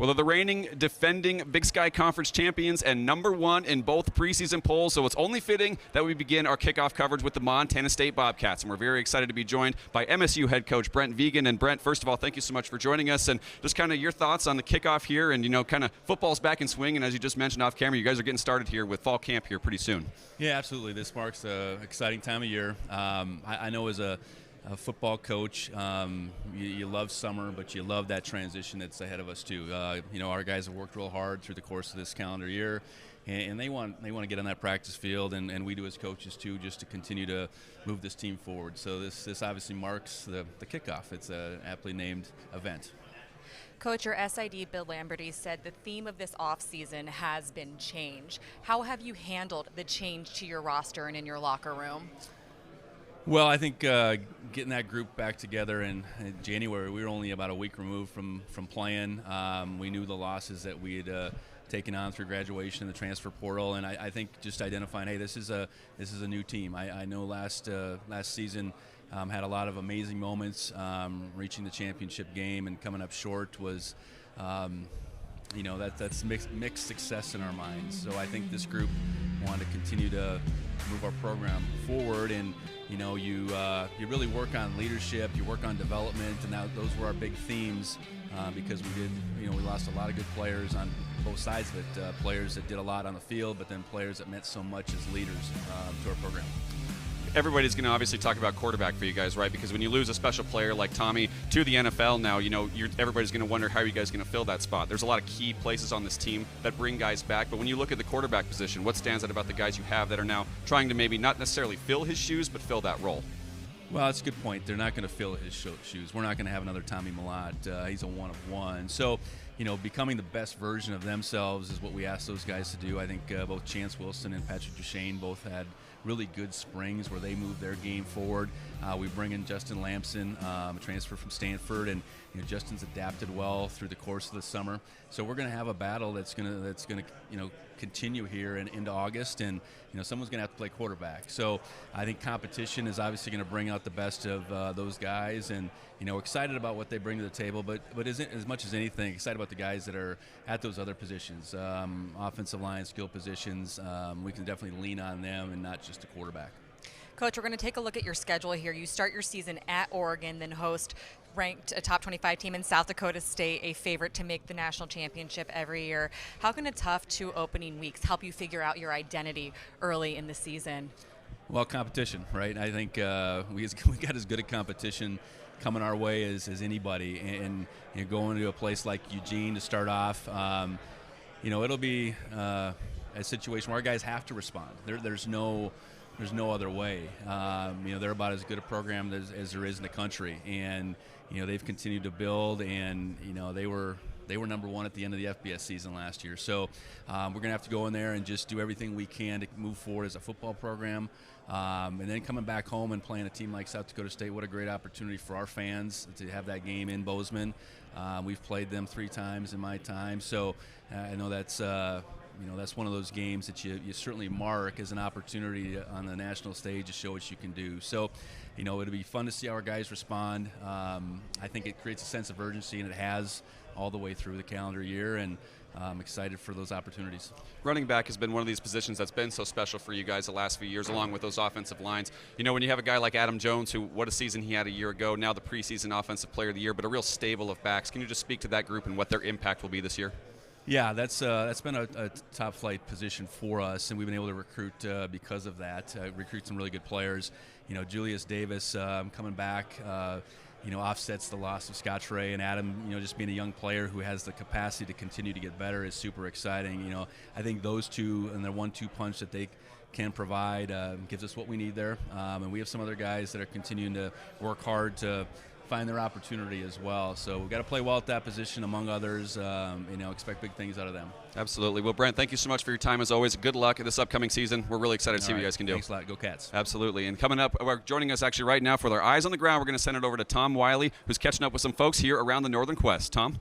Well, they're the reigning, defending Big Sky Conference champions and #1 in both preseason polls, so it's only fitting that we begin our kickoff coverage with the Montana State Bobcats. And we're very excited to be joined by MSU head coach Brent Vigen. And Brent, first of all, thank you so much for joining us. And just kind of your thoughts on the kickoff here, and kind of football's back in swing. And as you just mentioned off camera, you guys are getting started here with fall camp here pretty soon. Yeah, absolutely. This marks an exciting time of year. I know as a football coach, you love summer, but you love that transition that's ahead of us too. Our guys have worked real hard through the course of this calendar year, and they want to get on that practice field, and we do as coaches too, just to continue to move this team forward. So this obviously marks the kickoff. It's an aptly named event. Coach, your SID, Bill Lamberty, said the theme of this offseason has been change. How have you handled the change to your roster and in your locker room? Well, I think getting that group back together in January, we were only about a week removed from playing. We knew the losses that we had taken on through graduation and the transfer portal, and I think just identifying, hey, this is a new team. I know last season had a lot of amazing moments. Reaching the championship game and coming up short was, that's mixed success in our minds. So I think this group wanted to continue to move our program forward, and you really work on leadership, you work on development, and those were our big themes because we lost a lot of good players on both sides of it, players that did a lot on the field, but then players that meant so much as leaders to our program. Everybody's going to obviously talk about quarterback for you guys, right? Because when you lose a special player like Tommy to the NFL now, everybody's going to wonder how are you guys going to fill that spot. There's a lot of key places on this team that bring guys back, but when you look at the quarterback position, what stands out about the guys you have that are now trying to maybe not necessarily fill his shoes, but fill that role? Well, that's a good point. They're not going to fill his shoes. We're not going to have another Tommy Millott. He's a one of one. So, becoming the best version of themselves is what we ask those guys to do. I think both Chance Wilson and Patrick Duchesne both had really good springs where they moved their game forward. We bring in Justin Lamson, a transfer from Stanford, and Justin's adapted well through the course of the summer. So we're going to have a battle that's going to continue here and into August, and someone's going to have to play quarterback. So I think competition is obviously going to bring out the best of those guys, and excited about what they bring to the table, but isn't as much as anything excited about the guys that are at those other positions, offensive line, skill positions. We can definitely lean on them and not just a quarterback. Coach, we're going to take a look at your schedule here. You start your season at Oregon, then host ranked a top 25 team in South Dakota State, a favorite to make the national championship every year. How can a tough 2 opening weeks help you figure out your identity early in the season? Well, competition, right? I think we got as good a competition coming our way as anybody, and going to a place like Eugene to start off, it'll be a situation where our guys have to respond. There's no other way. They're about as good a program as there is in the country, and they've continued to build, and they were #1 at the end of the FBS season last year. So we're going to have to go in there and just do everything we can to move forward as a football program. And then coming back home and playing a team like South Dakota State, what a great opportunity for our fans to have that game in Bozeman. We've played them 3 times in my time, so I know that's one of those games that you certainly mark as an opportunity on the national stage to show what you can do. So, it'll be fun to see how our guys respond. I think it creates a sense of urgency, and it has all the way through the calendar year, and I'm excited for those opportunities. Running back has been one of these positions that's been so special for you guys the last few years, along with those offensive lines. When you have a guy like Adam Jones, who what a season he had a year ago, now the preseason offensive player of the year, but a real stable of backs. Can you just speak to that group and what their impact will be this year? Yeah, that's been a top flight position for us, and we've been able to recruit because of that. Recruit some really good players. Julius Davis coming back. Offsets the loss of Scott Ray, and Adam, just being a young player who has the capacity to continue to get better is super exciting. I think those two and their 1-2 punch that they can provide gives us what we need there. And we have some other guys that are continuing to work hard to find their opportunity as well. So we've got to play well at that position, among others. Expect big things out of them. Absolutely. Well, Brent, thank you so much for your time as always. Good luck this upcoming season. We're really excited to see what you guys can do. Thanks a lot. Go Cats. Absolutely. And coming up, joining us actually right now for their eyes on the ground, we're going to send it over to Tom Wiley, who's catching up with some folks here around the Northern Quest. Tom?